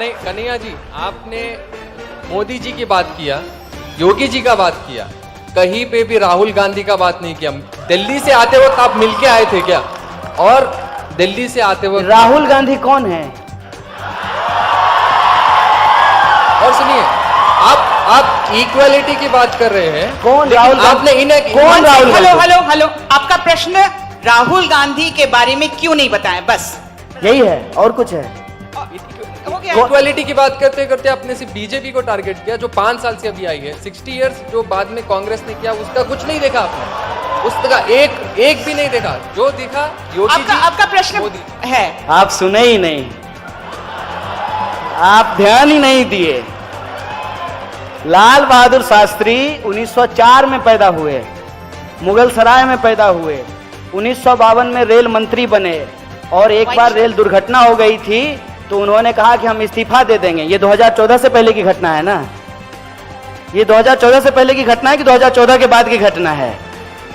कन्हैया जी, आपने मोदी जी की बात किया, योगी जी का बात किया, कहीं पे भी राहुल गांधी का बात नहीं किया। दिल्ली से आते वक्त आप मिलके आए थे क्या? और दिल्ली से आते वक्त राहुल गांधी कौन है? और सुनिए, आप इक्वालिटी की बात कर रहे हैं। कौन राहुल गांधी? आपने इन्हें कौन Rahul hello Gandhi? Hello hello, आपका प्रश्न राहुल गांधी के बारे में क्यों नहीं बताएं? बस यही है, और कुछ है? हो गया। इक्वालिटी की बात करते करते आपने सिर्फ बीजेपी को टारगेट किया, जो 5 साल से अभी आई है। 60 इयर्स जो बाद में कांग्रेस ने किया, उसका कुछ नहीं देखा आपने, उसका एक भी नहीं देखा। जो दिखा योगी जी, आपका प्रश्न मोदी। है, आप सुने ही नहीं, आप ध्यान ही नहीं दिए। लाल बहादुर शास्त्री 1904 में पैदा हुए, मुगल सराय में पैदा हुए, 1952 में रेल मंत्री बने, और एक बार रेल दुर्घटना हो गई थी तो उन्होंने कहा कि हम इस्तीफा दे देंगे। ये 2014 से पहले की घटना है ना? ये 2014 से पहले की घटना है कि 2014 के बाद की घटना है?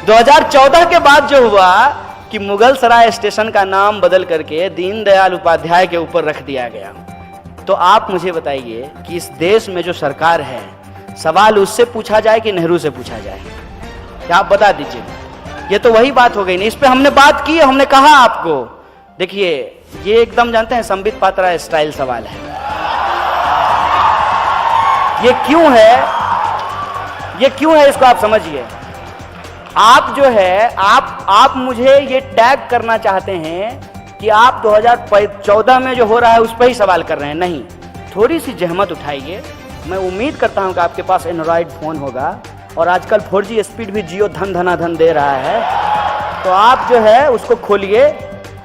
2014 के बाद जो हुआ कि मुगल सराय स्टेशन का नाम बदल करके दीनदयाल उपाध्याय के ऊपर रख दिया गया। तो आप मुझे बताइए कि इस देश में जो सरकार है, सवाल उससे पूछा जाए कि नेहरू से पूछा जाए? क्या आप बता दीजिए। ये तो वही बात हो गई ना, इस पे हमने बात की, हमने कहा आपको। देखिए, ये एकदम जानते हैं संबित पात्रा स्टाइल सवाल है। ये क्यों है, ये क्यों है, इसको आप समझिए। आप जो है, आप मुझे ये टैग करना चाहते हैं कि आप 2014 में जो हो रहा है उस पर ही सवाल कर रहे हैं। नहीं, थोड़ी सी जहमत उठाइए। मैं उम्मीद करता हूं कि आपके पास एंड्रॉइड फोन होगा, और आजकल 4G स्पीड भी जियो धन धनाधन दे रहा है, तो आप जो है उसको खोलिए,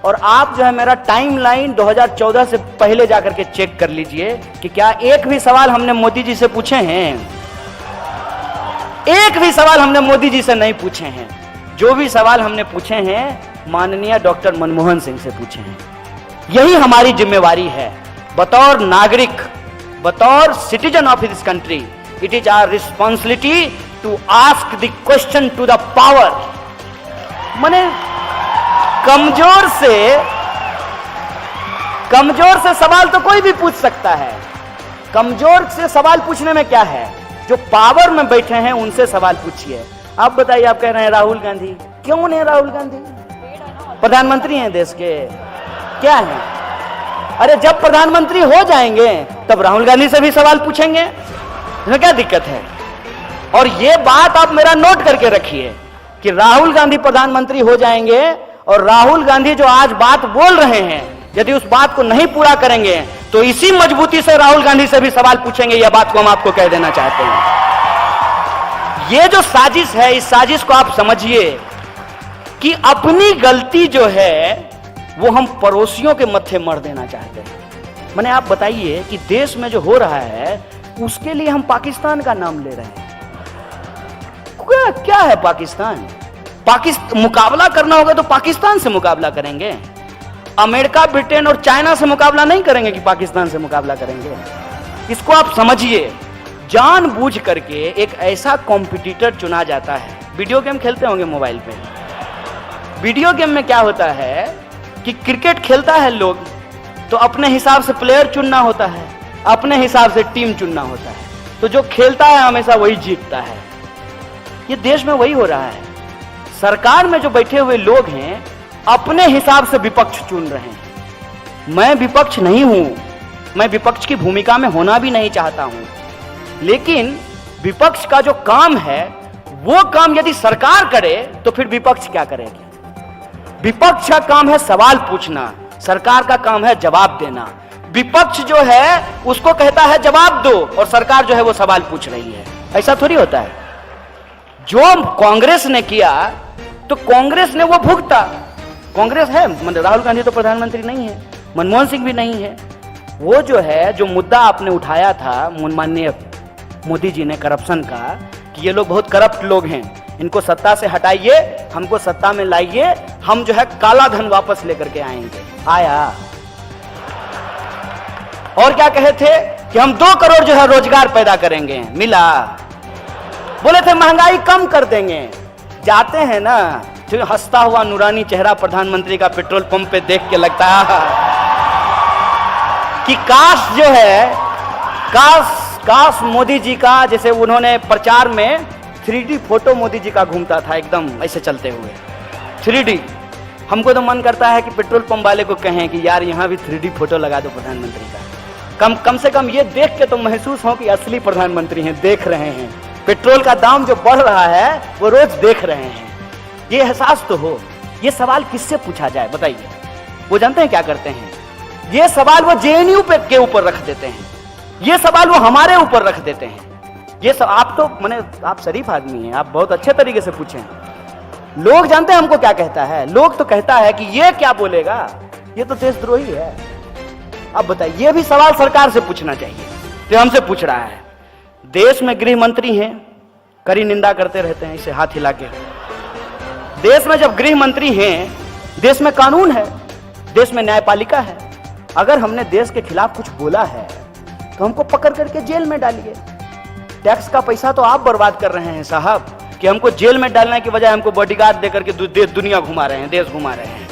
और आप जो है मेरा टाइमलाइन 2014 से पहले जाकर के चेक कर लीजिए कि क्या एक भी सवाल हमने मोदी जी से पूछे हैं। एक भी सवाल हमने मोदी जी से नहीं पूछे हैं। जो भी सवाल हमने पूछे हैं माननीय डॉक्टर मनमोहन सिंह से पूछे हैं। यही हमारी जिम्मेवारी है बतौर नागरिक, बतौर citizen of this country. It is our responsibility to ask the question to the power. माने कमजोर से सवाल तो कोई भी पूछ सकता है। कमजोर से सवाल पूछने में क्या है? जो पावर में बैठे हैं उनसे सवाल पूछिए। आप बताइए, आप कह रहे हैं राहुल गांधी, क्यों नहीं राहुल गांधी? प्रधानमंत्री हैं देश के, क्या है? अरे जब प्रधानमंत्री हो जाएंगे तब राहुल गांधी से भी सवाल पूछेंगे, इसमें क्या दिक्कत है? और ये बात आप मेरा नोट करके रखिए कि राहुल गांधी प्रधानमंत्री हो जाएंगे, और राहुल गांधी जो आज बात बोल रहे हैं, यदि उस बात को नहीं पूरा करेंगे तो इसी मजबूती से राहुल गांधी से भी सवाल पूछेंगे। यह बात को हम आपको कह देना चाहते हैं। यह जो साजिश है, इस साजिश को आप समझिए कि अपनी गलती जो है वो हम पड़ोसियों के मत्थे मर देना चाहते हैं। मैंने आप बताइए कि देश में जो हो रहा है उसके लिए हम पाकिस्तान का नाम ले रहे हैं। क्या है पाकिस्तान? मुकाबला करना होगा तो पाकिस्तान से मुकाबला करेंगे। अमेरिका, ब्रिटेन और चाइना से मुकाबला नहीं करेंगे कि पाकिस्तान से मुकाबला करेंगे। इसको आप समझिए। जानबूझ करके एक ऐसा कॉम्पिटिटर चुना जाता है। वीडियो गेम खेलते होंगे मोबाइल पे। वीडियो गेम में क्या होता है कि क्रिकेट खेलता है लोग, तो अपने हिसाब से प्लेयर चुनना होता है, अपने हिसाब से टीम चुनना होता है, तो जो खेलता है हमेशा वही जीतता है। ये देश में वही हो रहा है। सरकार में जो बैठे हुए लोग हैं अपने हिसाब से विपक्ष चुन रहे हैं। मैं विपक्ष नहीं हूं, मैं विपक्ष की भूमिका में होना भी नहीं चाहता हूं, लेकिन विपक्ष का जो काम है वो काम यदि सरकार करे तो फिर विपक्ष क्या करेगी? विपक्ष का काम है सवाल पूछना, सरकार का काम है जवाब देना। विपक्ष जो है उसको कहता है जवाब दो, और सरकार जो है वो सवाल पूछ रही है। ऐसा थोड़ी होता है। जो कांग्रेस ने किया तो कांग्रेस ने वो भुगता। कांग्रेस है, मतलब राहुल गांधी तो प्रधानमंत्री नहीं है, मनमोहन सिंह भी नहीं है। वो जो है, जो मुद्दा आपने उठाया था माननीय मोदी जी ने करप्शन का, कि ये लोग बहुत करप्ट लोग हैं, इनको सत्ता से हटाइए, हमको सत्ता में लाइए, हम जो है काला धन वापस लेकर के आएंगे। आया। और क्या कहे थे कि हम 2 करोड़ जो है रोजगार पैदा करेंगे, मिला। बोले थे महंगाई कम कर देंगे। जाते हैं ना, फिर हंसता हुआ नूरानी चेहरा प्रधानमंत्री का पेट्रोल पंप पे देख के लगता है कि काश जो है, काश मोदी जी का, जैसे उन्होंने प्रचार में 3D फोटो मोदी जी का घूमता था एकदम ऐसे चलते हुए 3D। हमको तो मन करता है कि पेट्रोल पंप वाले को कहें कि यार यहाँ भी 3D फोटो लगा दो प्रधानमंत्री का। कम से कम ये देख के तो महसूस हो कि असली प्रधानमंत्री हैं, देख रहे हैं। पेट्रोल का दाम जो बढ़ रहा है वो रोज देख रहे हैं, ये एहसास तो हो। ये सवाल किससे पूछा जाए बताइए? वो जानते हैं क्या करते हैं? ये सवाल वो JNU पे के ऊपर रख देते हैं, ये सवाल वो हमारे ऊपर रख देते हैं। ये सब आप तो आप शरीफ आदमी हैं, आप बहुत अच्छे तरीके से पूछें। लोग जानते हैं हमको क्या कहता है? लोग तो कहता है कि ये क्या बोलेगा, ये तो देशद्रोही है। अब बताइए, ये भी सवाल सरकार से पूछना चाहिए, तो हमसे पूछ रहा है। देश में गृह मंत्री हैं, कड़ी निंदा करते रहते हैं इसे हाथ हिला के। देश में जब गृह मंत्री हैं, देश में कानून है, देश में न्यायपालिका है। अगर हमने देश के खिलाफ कुछ बोला है तो हमको पकड़ करके जेल में डालिए। टैक्स का पैसा तो आप बर्बाद कर रहे हैं साहब, कि हमको जेल में डालने की बजाय हमको बॉडीगार्ड देकर के दुनिया घुमा रहे हैं, देश घुमा रहे हैं।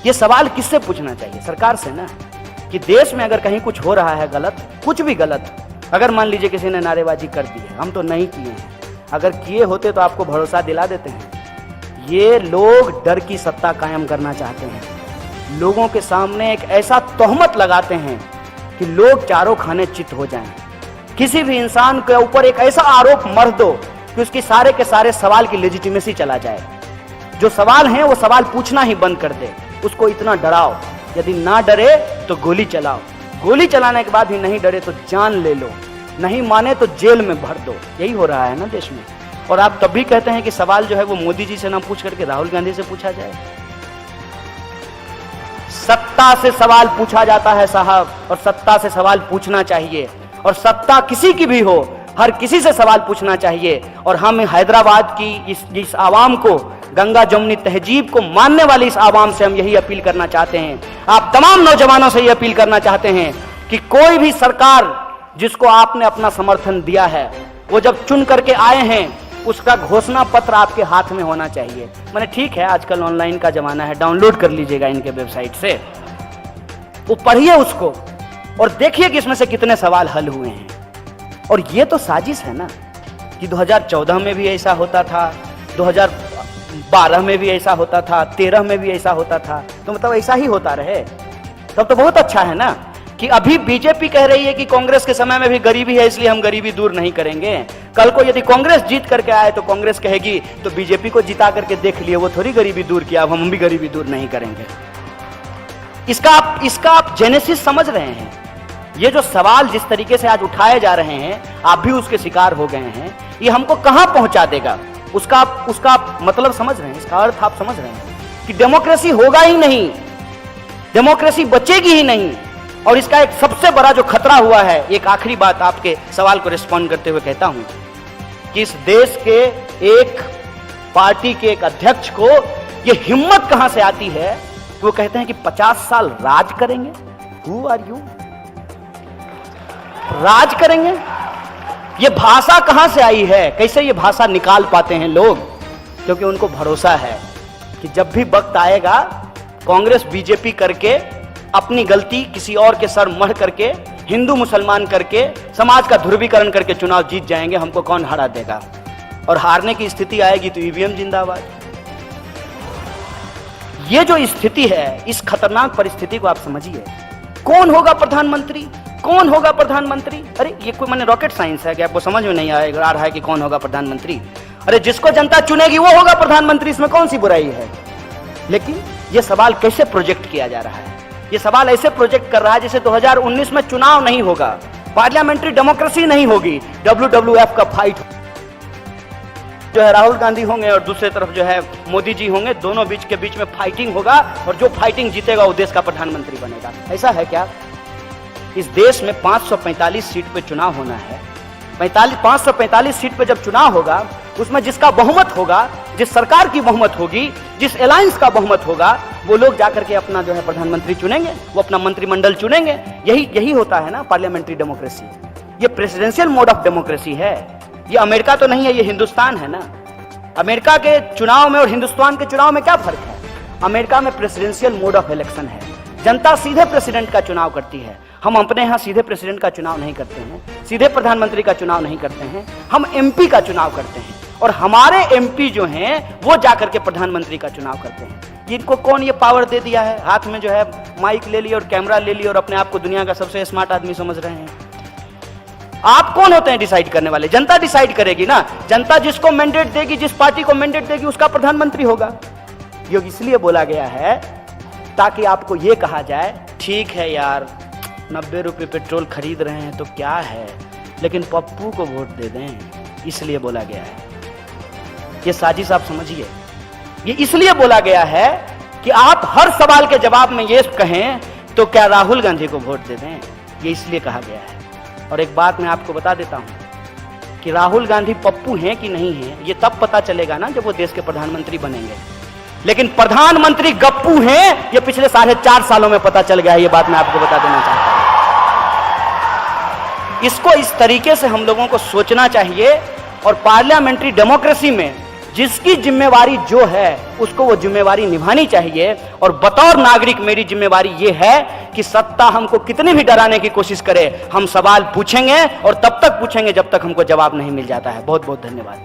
ये सवाल किससे पूछना चाहिए? सरकार से ना, कि देश में अगर कहीं कुछ हो रहा है गलत, कुछ भी गलत, अगर मान लीजिए किसी ने नारेबाजी कर दी है, हम तो नहीं किए हैं, अगर किए होते तो आपको भरोसा दिला देते हैं। ये लोग डर की सत्ता कायम करना चाहते हैं, लोगों के सामने एक ऐसा तोहमत लगाते हैं कि लोग चारों खाने चित हो जाएं। किसी भी इंसान के ऊपर एक ऐसा आरोप मर दो कि उसकी सारे के सारे सवाल की लेजिटिमेसी चला जाए। जो सवाल हैं वो सवाल पूछना ही बंद कर दे, उसको इतना डराओ। यदि ना डरे तो गोली चलाओ, गोली चलाने के बाद भी नहीं डरे तो जान ले लो, नहीं माने तो जेल में भर दो। यही हो रहा है ना देश में। और आप तब भी कहते हैं कि सवाल जो है वो मोदी जी से ना पूछ करके राहुल गांधी से पूछा जाए। सत्ता से सवाल पूछा जाता है साहब, और सत्ता से सवाल पूछना चाहिए। और सत्ता किसी की भी हो, हर किसी से सवाल पूछना चाहिए। और हम हैदराबाद की इस आवाम को, गंगा जमुनी तहजीब को मानने वाली इस आवाम से हम यही अपील करना चाहते हैं। आप तमाम नौजवानों से यह अपील करना चाहते हैं कि कोई भी सरकार जिसको आपने अपना समर्थन दिया है, वो जब चुन करके आए हैं, उसका घोषणा पत्र आपके हाथ में होना चाहिए। मैंने ठीक है, आजकल ऑनलाइन का जमाना है, डाउनलोड कर लीजिएगा इनके वेबसाइट से, वो पढ़िए उसको और देखिए कि इसमें से कितने सवाल हल हुए हैं। और ये तो साजिश है ना, कि 2014 में भी ऐसा होता था, 2012 में भी ऐसा होता था, 13 में भी ऐसा होता था, तो मतलब ऐसा ही होता रहे तब तो बहुत अच्छा है ना। कि अभी बीजेपी कह रही है कि कांग्रेस के समय में भी गरीबी है, इसलिए हम गरीबी दूर नहीं करेंगे। कल को यदि कांग्रेस जीत करके आए तो कांग्रेस कहेगी तो बीजेपी को जिता करके देख लिए, वो थोड़ी गरीबी दूर किया, अब हम भी गरीबी दूर नहीं करेंगे। इसका आप जेनेसिस समझ रहे हैं? ये जो सवाल जिस तरीके से आज उठाए जा रहे हैं, आप भी उसके शिकार हो गए हैं, ये हमको कहां पहुंचा देगा, उसका मतलब समझ रहे हैं? इसका अर्थ आप समझ रहे हैं कि डेमोक्रेसी होगा ही नहीं, डेमोक्रेसी बचेगी ही नहीं। और इसका एक सबसे बड़ा जो खतरा हुआ है, एक आखिरी बात आपके सवाल को रिस्पॉन्ड करते हुए कहता हूं कि इस देश के एक पार्टी के एक अध्यक्ष को ये हिम्मत कहां से आती है कि वो कहते हैं कि 50 साल राज करेंगे। Who are you? राज करेंगे? ये भाषा कहां से आई है? कैसे ये भाषा निकाल पाते हैं लोग? क्योंकि उनको भरोसा है कि जब भी वक्त आएगा, कांग्रेस बीजेपी करके अपनी गलती किसी और के सर मढ़ करके, हिंदू मुसलमान करके, समाज का ध्रुवीकरण करके चुनाव जीत जाएंगे, हमको कौन हरा देगा। और हारने की स्थिति आएगी तो ईवीएम जिंदाबाद। ये जो स्थिति है, इस खतरनाक परिस्थिति को आप समझिए। कौन होगा प्रधानमंत्री? कौन होगा प्रधानमंत्री? अरे ये कोई मैंने रॉकेट साइंस है कि आपको समझ में नहीं आ रहा है कि कौन होगा प्रधानमंत्री? अरे जिसको जनता चुनेगी वो होगा प्रधानमंत्री, इसमें कौन सी बुराई है? लेकिन ये सवाल कैसे प्रोजेक्ट किया जा रहा है? ये सवाल ऐसे प्रोजेक्ट कर रहा है जैसे 2019 में चुनाव नहीं होगा, पार्लियामेंट्री डेमोक्रेसी नहीं होगी, WWF का फाइट जो है राहुल गांधी होंगे और दूसरे तरफ जो है मोदी जी होंगे, दोनों के बीच में फाइटिंग होगा और जो फाइटिंग जीतेगा वो देश का प्रधानमंत्री बनेगा। ऐसा है क्या? इस देश में 545 सीट पे चुनाव होना है। 545 सीट पे जब चुनाव होगा, उसमें जिसका बहुमत होगा, जिस सरकार की बहुमत होगी, जिस अलायंस का बहुमत होगा, वो लोग जाकर के अपना जो है प्रधानमंत्री चुनेंगे, वो अपना मंत्रिमंडल चुनेंगे। यही होता है ना पार्लियामेंट्री डेमोक्रेसी। ये प्रेसिडेंशियल मोड ऑफ डेमोक्रेसी है। ये अमेरिका तो नहीं है, ये हिंदुस्तान है ना। अमेरिका के चुनाव में और हिंदुस्तान के चुनाव में क्या फर्क है? अमेरिका में प्रेसिडेंशियल मोड ऑफ इलेक्शन है, जनता सीधे प्रेसिडेंट का चुनाव करती है। हम अपने यहां सीधे प्रेसिडेंट का चुनाव नहीं करते हैं, सीधे प्रधानमंत्री का चुनाव नहीं करते हैं, हम एमपी का चुनाव करते हैं। और हमारे एमपी जो हैं वो जाकर के प्रधानमंत्री का चुनाव करते हैं। इनको कौन ये पावर दे दिया है? हाथ में जो है माइक ले लिया और कैमरा ले लिया और अपने आप को दुनिया का सबसे स्मार्ट आदमी समझ रहे हैं। आप कौन होते हैं डिसाइड करने वाले? जनता डिसाइड करेगी ना। जनता जिसको मैंडेट देगी, जिस पार्टी को मैंडेट देगी, उसका प्रधानमंत्री होगा। ये इसलिए बोला गया है ताकि आपको ये कहा जाए, ठीक है यार 90 रुपये पेट्रोल खरीद रहे हैं तो क्या है, लेकिन पप्पू को वोट दे दें। इसलिए बोला गया है। ये साजिश आप समझिए। ये इसलिए बोला गया है कि आप हर सवाल के जवाब में ये कहें तो क्या राहुल गांधी को वोट दे दें। ये इसलिए कहा गया है। और एक बात मैं आपको बता देता हूं कि राहुल गांधी पप्पू हैं कि नहीं हैं, ये तब पता चलेगा ना जब वो देश के प्रधानमंत्री बनेंगे। लेकिन प्रधानमंत्री गप्पू हैं ये पिछले 4.5 सालों में पता चल गया है। ये बात मैं आपको बता देना चाहता हूं। इसको इस तरीके से हम लोगों को सोचना चाहिए। और पार्लियामेंट्री डेमोक्रेसी में जिसकी जिम्मेवारी जो है उसको वो जिम्मेवारी निभानी चाहिए। और बतौर नागरिक मेरी जिम्मेवारी ये है कि सत्ता हमको कितनी भी डराने की कोशिश करे, हम सवाल पूछेंगे और तब तक पूछेंगे जब तक हमको जवाब नहीं मिल जाता है। बहुत बहुत धन्यवाद।